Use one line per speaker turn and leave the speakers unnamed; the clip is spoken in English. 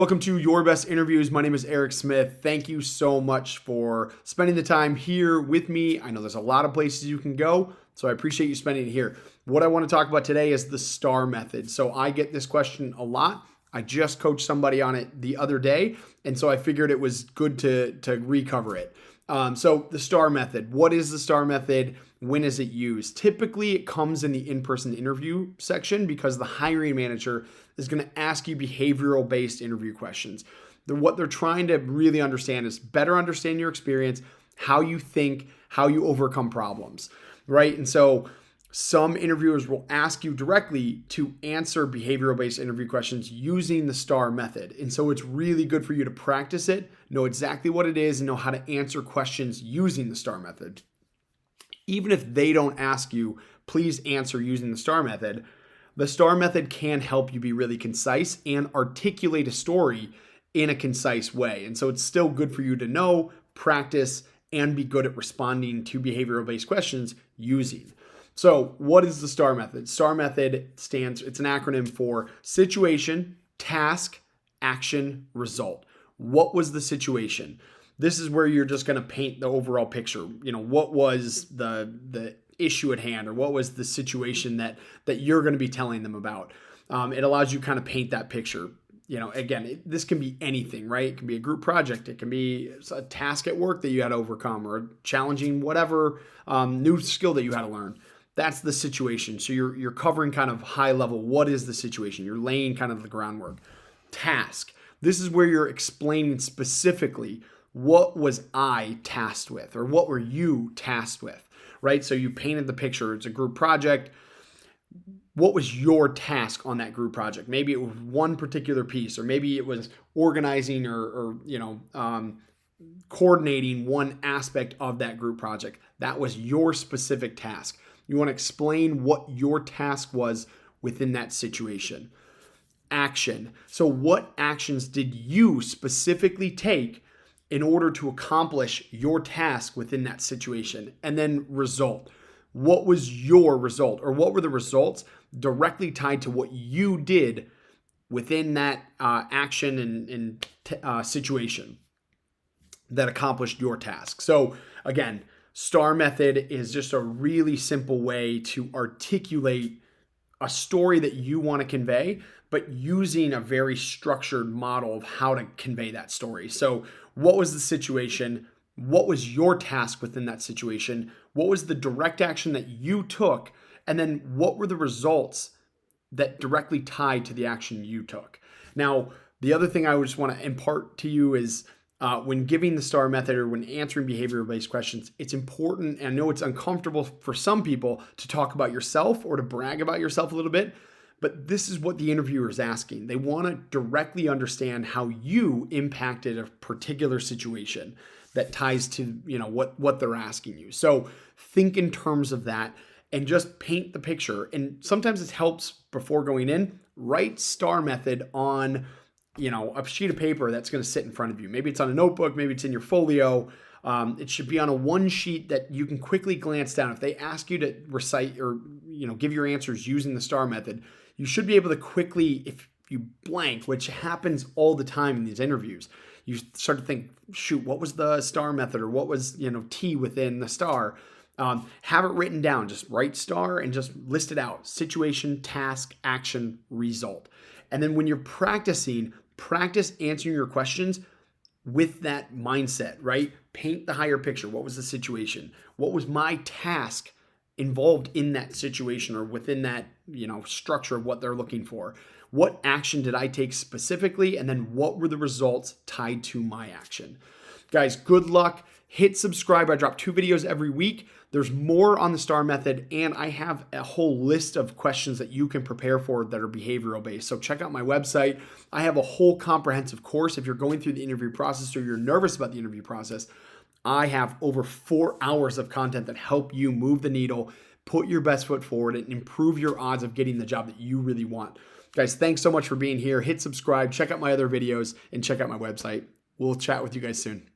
Welcome to Your Best Interviews. My name is Eric Smith. Thank you so much for spending the time here with me. I know there's a lot of places you can go, so I appreciate you spending it here. What I want to talk about today is the STAR method. So I get this question a lot. I just coached somebody on it the other day, and so I figured it was good to recover it. So the STAR method. What is the STAR method? When is it used? Typically, it comes in the in-person interview section because the hiring manager is going to ask you behavioral-based interview questions. What they're trying to really understand is better understand your experience, how you think, how you overcome problems, right? And so some interviewers will ask you directly to answer behavioral-based interview questions using the STAR method. And so it's really good for you to practice it, know exactly what it is, and know how to answer questions using the STAR method. Even if they don't ask you, please answer using the STAR method. The STAR method can help you be really concise and articulate a story in a concise way. And so it's still good for you to know, practice, and be good at responding to behavioral-based questions using. So what is the STAR method? STAR method it's an acronym for situation, task, action, result. What was the situation? This is where you're just going to paint the overall picture. What was the issue at hand, or what was the situation that you're going to be telling them about? It allows you to kind of paint that picture. Again, this can be anything, right? It can be a group project. It can be a task at work that you had to overcome, or a challenging whatever new skill that you had to learn. That's the situation. So you're covering kind of high level. What is the situation? You're laying kind of the groundwork. Task. This is where you're explaining specifically what was I tasked with, or what were you tasked with, right? So you painted the picture. It's a group project. What was your task on that group project? Maybe it was one particular piece, or maybe it was organizing or coordinating one aspect of that group project. That was your specific task. You want to explain what your task was within that situation. Action. So what actions did you specifically take in order to accomplish your task within that situation? And then result. What was your result, or what were the results directly tied to what you did within that action and situation that accomplished your task? So again, STAR method is just a really simple way to articulate a story that you want to convey, but using a very structured model of how to convey that story. So what was the situation? What was your task within that situation? What was the direct action that you took? And then what were the results that directly tied to the action you took? Now, the other thing I would just want to impart to you is when giving the STAR method, or when answering behavioral-based questions, it's important, and I know it's uncomfortable for some people to talk about yourself or to brag about yourself a little bit, but this is what the interviewer is asking. They want to directly understand how you impacted a particular situation that ties to what they're asking you. So think in terms of that and just paint the picture. And sometimes it helps before going in, write STAR method on a sheet of paper that's going to sit in front of you. Maybe it's on a notebook, maybe it's in your folio. It should be on a one sheet that you can quickly glance down. If they ask you to recite or give your answers using the STAR method, you should be able to quickly, if you blank, which happens all the time in these interviews, you start to think, shoot, what was the STAR method, or what was T within the STAR? Have it written down. Just write STAR and just list it out: situation, task, action, result. And then when you're practicing, practice answering your questions with that mindset, right? Paint the higher picture. What was the situation? What was my task involved in that situation, or within that, structure of what they're looking for? What action did I take specifically? And then what were the results tied to my action? Guys, good luck. Hit subscribe. I drop 2 videos every week. There's more on the STAR method, and I have a whole list of questions that you can prepare for that are behavioral based. So check out my website. I have a whole comprehensive course. If you're going through the interview process, or you're nervous about the interview process, I have over 4 hours of content that help you move the needle, put your best foot forward, and improve your odds of getting the job that you really want. Guys, thanks so much for being here. Hit subscribe, check out my other videos, and check out my website. We'll chat with you guys soon.